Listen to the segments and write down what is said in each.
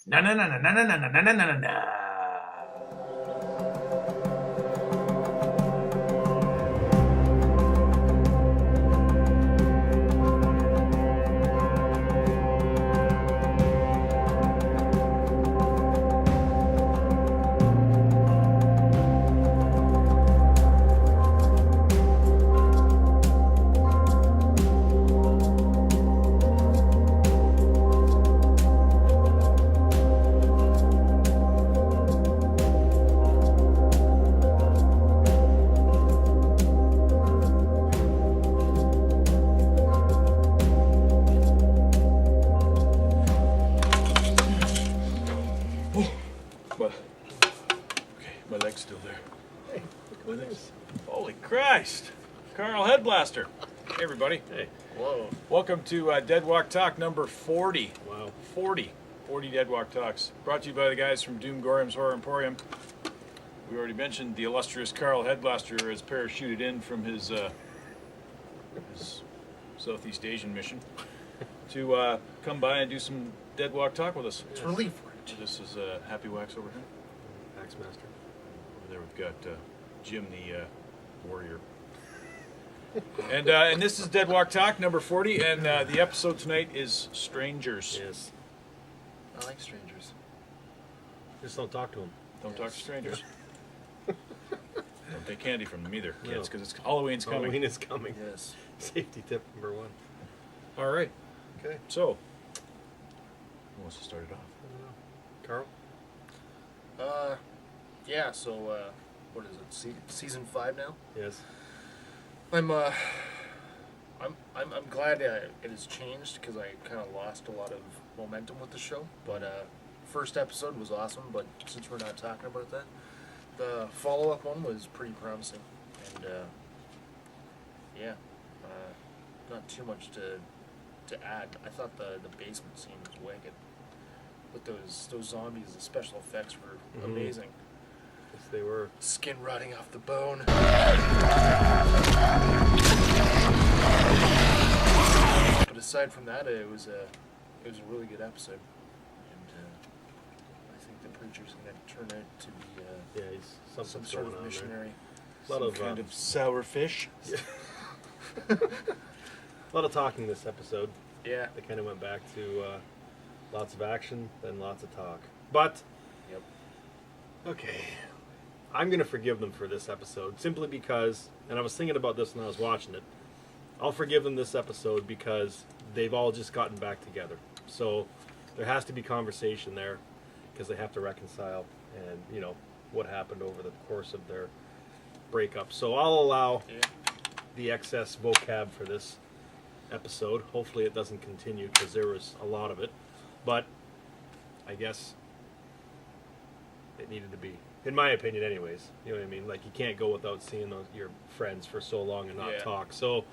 Na na na na na na na na na na na na. My leg's still there. Hey, look at this. Holy Christ! Carl Headblaster. Hey, everybody. Hey. Whoa. Welcome to Dead Walk Talk number 40. Wow. 40 Dead Walk Talks. Brought to you by the guys from Doom Gorham's Horror Emporium. We already mentioned the illustrious Carl Headblaster has parachuted in from his Southeast Asian mission to come by and do some Dead Walk Talk with us. It's relief. This is Happy Wax over here. Axe Master. Over there we've got Jim the warrior. And this is Dead Walk Talk number 40, and the episode tonight is Strangers. Yes. I like strangers. Just don't talk to them. Don't talk to strangers. Don't take candy from them either, No. kids, because it's Halloween's coming. Halloween is coming. Yes. Safety tip number 1. All right. Okay. So, who wants to start it off? I don't know. Carl? Yeah. So, what is it? Season 5 now. Yes. I'm glad it has changed because I kind of lost a lot of momentum with the show. But first episode was awesome. But since we're not talking about that, the follow-up one was pretty promising. And yeah, not too much to add. I thought the basement scene was wicked. But those zombies, the special effects were amazing. Yes, they were. Skin rotting off the bone. But aside from that, it was a really good episode, and I think the preacher's going to turn out to be Yeah, he's some sort of missionary, A lot Some of kind of sour fish. a lot of talking this episode. Yeah. They kind of went back to lots of action, then lots of talk. But Yep. okay, I'm gonna forgive them for this episode simply because, and I was thinking about this when I was watching it. I'll forgive them this episode because they've all just gotten back together. So there has to be conversation there because they have to reconcile and, you know, what happened over the course of their breakup. So I'll allow the excess vocab for this episode. Hopefully it doesn't continue because there was a lot of it. But I guess it needed to be, in my opinion anyways. You know what I mean? Like, you can't go without seeing your friends for so long and not talk. So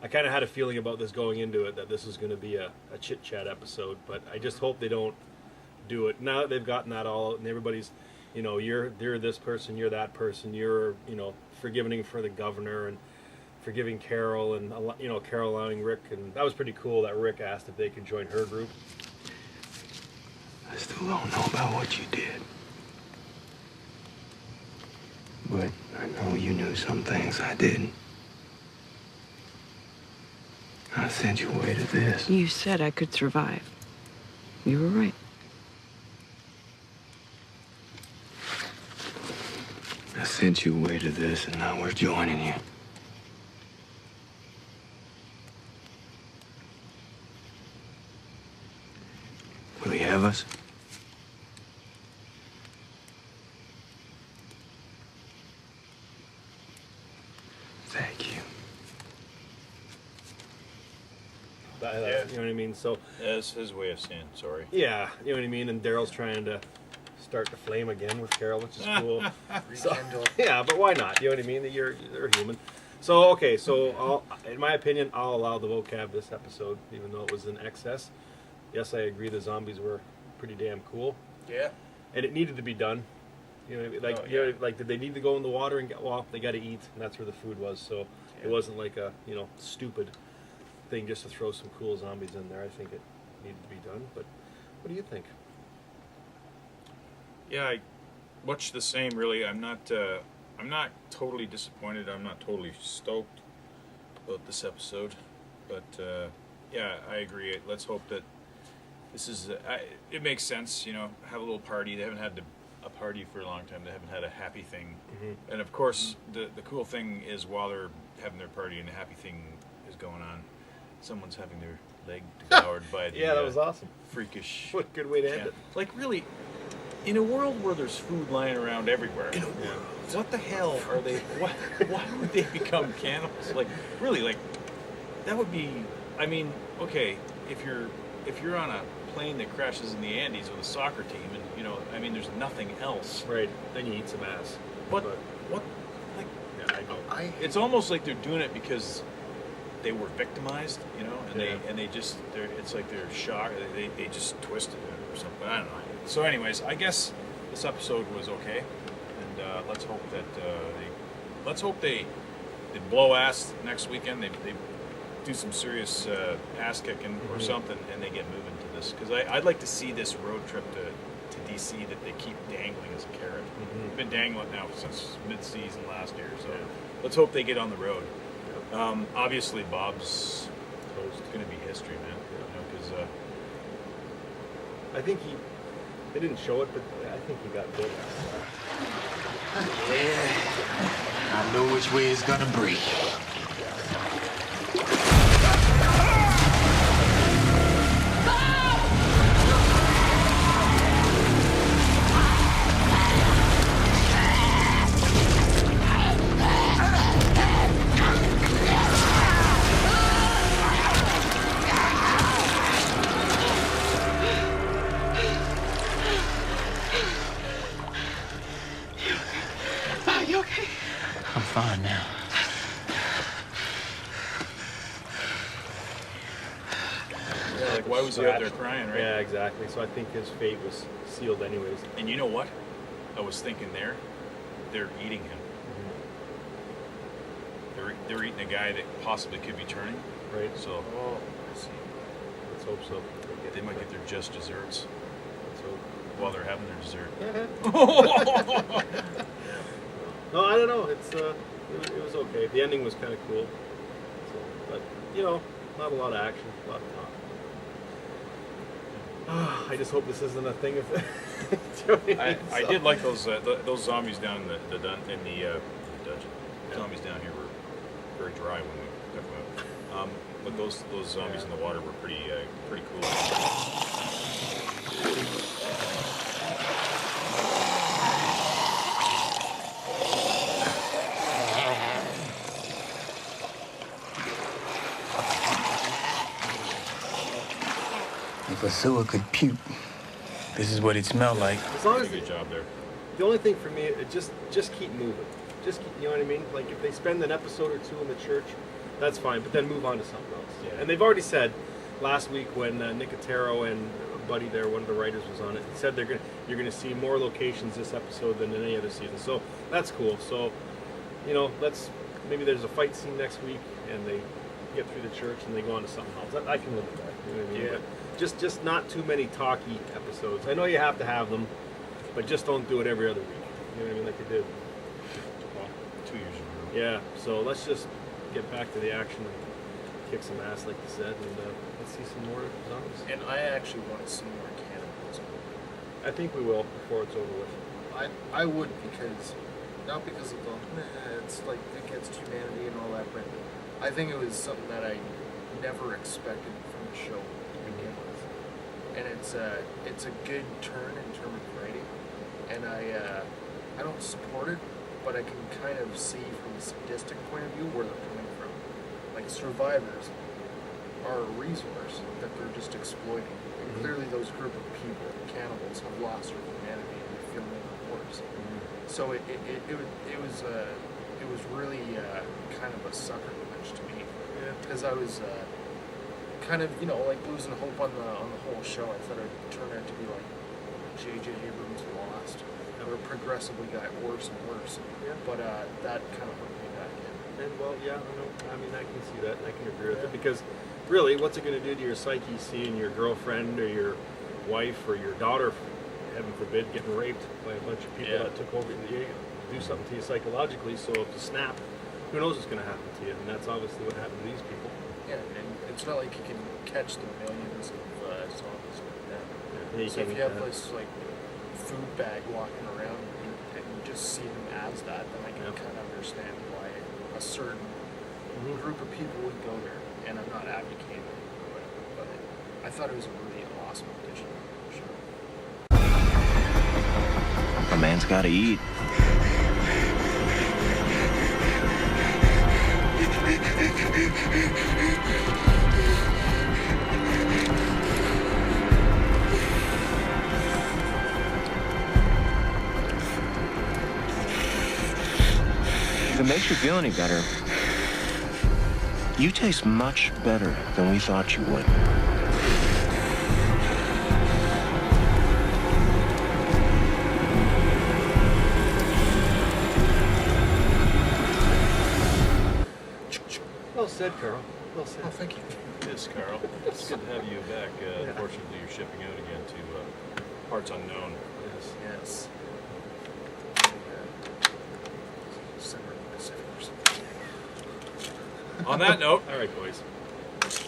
I kind of had a feeling about this going into it, that this was going to be a chit-chat episode. But I just hope they don't do it. Now that they've gotten that all out and everybody's, you know, you're this person, you're that person, you're, you know, forgiving for the governor and forgiving Carol, and, you know, Carol allowing Rick. And that was pretty cool that Rick asked if they could join her group. I still don't know about what you did. But I know you knew some things I didn't. I sent you away to this. You said I could survive. You were right. I sent you away to this, and now we're joining you. Will he have us? Thank you. You know what I mean? So Yeah, that's his way of saying sorry. yeah, you know what I mean? And Daryl's trying to start the flame again with Carol, which is cool. So, Rekindle. yeah, but why not? You know what I mean? You're human. So, okay, so in my opinion, I'll allow the vocab this episode, even though it was in excess. Yes, I agree the zombies were pretty damn cool. Yeah. And it needed to be done. You know, like, you know, like, did they need to go in the water and get, well, they got to eat, and that's where the food was. So it wasn't like a, you know, stupid thing just to throw some cool zombies in there. I think it needed to be done. But what do you think? Yeah, much the same, really. I'm not totally disappointed. I'm not totally stoked about this episode, but yeah, I agree. Let's hope that this is. It makes sense, you know. Have a little party. They haven't had a party for a long time. They haven't had a happy thing, and of course, the cool thing is while they're having their party and the happy thing is going on, someone's having their leg devoured by the Yeah, that was awesome. freakish. What a good way to end it. Like really. In a world where there's food lying around everywhere, what the hell are they? Why would they become cannibals? Like, really, like that would be. I mean, okay, if you're on a plane that crashes in the Andes with a soccer team, and you know, I mean, there's nothing else. Right. Then you eat some ass. But what? Like, Yeah, I know. it's almost like they're doing it because they were victimized, you know, and Yeah. they just it's like they're shocked. They just twisted it or something. I don't know. So, anyways, I guess this episode was okay, and let's hope they blow ass next weekend. They do some serious ass kicking or something, and they get moving to this because I'd like to see this road trip to DC that they keep dangling as a carrot. They've been dangling it now since mid-season last year, so let's hope they get on the road. Obviously, Bob's going to be history, man. You know, because I think they didn't show it, but I think he got bit. Yeah, I know which way it's gonna break. You okay? I'm fine now. yeah, like why was he out there crying, right? Yeah, exactly. So I think his fate was sealed anyways. And you know what? I was thinking they're eating him. They're eating a guy that possibly could be turning. Right. So Let's hope so. they might get their just desserts Let's hope. while they're having their dessert. No, I don't know. It was okay. The ending was kind of cool. So, but you know, not a lot of action, a lot of talk. I just hope this isn't a thing of. I did like those zombies down in the dungeon. Zombies down here were very dry when we took them out. But those zombies in the water were pretty cool. If a sewer could puke, this is what it smelled like. As long as Good job there. the only thing for me, just keep moving. Just keep, you know what I mean? Like if they spend an episode or two in the church, that's fine. But then move on to something else. Yeah. And they've already said last week when Nicotero and Buddy there, one of the writers was on it, he said you're gonna see more locations this episode than in any other season. So that's cool. So you know, maybe there's a fight scene next week and they get through the church and they go on to something else. I can live with that. You know what I mean? Yeah. But just not too many talky episodes. I know you have to have them, but just don't do it every other week. You know what I mean? Like they did. 2 years in a row. Yeah, so let's just get back to the action and kick some ass, like you said, and let's see some more zombies. And I actually want to see more cannibalism. I think we will before it's over with. I would not because of it's like against humanity and all that, but I think it was something that I never expected from the show to begin with. And it's a good turn in terms of writing, and I don't support it, but I can kind of see from a sadistic point of view where they're coming from. Like survivors are a resource that they're just exploiting. And clearly those group of people, cannibals, have lost their humanity and they feel no remorse. So it was really kind of a sucker punch to me. Because I was kind of, like losing hope on the whole show. I thought it would turn out to be like J.J. Abrams Lost, where it progressively got worse and worse. Yeah. But that kind of hooked me back in. And well, yeah, I mean, I can see that, and I can agree with it, because really, what's it going to do to your psyche seeing your girlfriend or your wife or your daughter heaven forbid, getting raped by a bunch of people Yeah. that took over, do something to you psychologically. So if you snap, who knows what's going to happen to you? And that's obviously what happened to these people. Yeah, and it's not like you can catch the millions of zombies like that. Yeah, you So if can't you have eat that. this like food bag walking around and you just see them as that, then I can Yep. kind of understand why a certain group of people would go there. And I'm not advocating for it, but I thought it was a really awesome addition to the show. A man's got to eat. If it makes you feel any better, you taste much better than we thought you would. Well said, Carl. Well said. Oh, thank you. Yes, Carl. It's good to have you back. Unfortunately, you're shipping out again to parts unknown. Yes. Yes. Somewhere in the Pacific or something. On that note, All right, boys.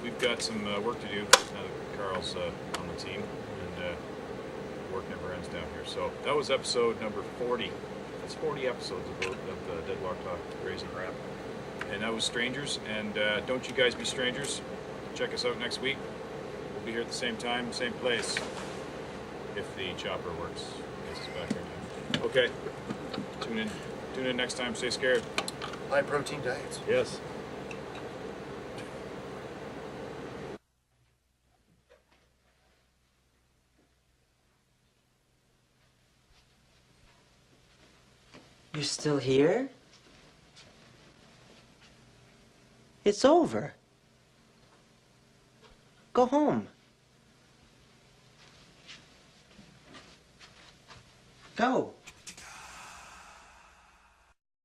we've got some work to do now that Carl's on the team, and work never ends down here. So that was episode number 40. That's 40 episodes of Deadlock Talk Crazy Crap. And that was Strangers, and don't you guys be strangers. Check us out next week. We'll be here at the same time, same place, if the chopper works. Gets us back here. Okay, tune in next time. Stay scared. High protein diets. Yes. You're still here? It's over. Go home. Go.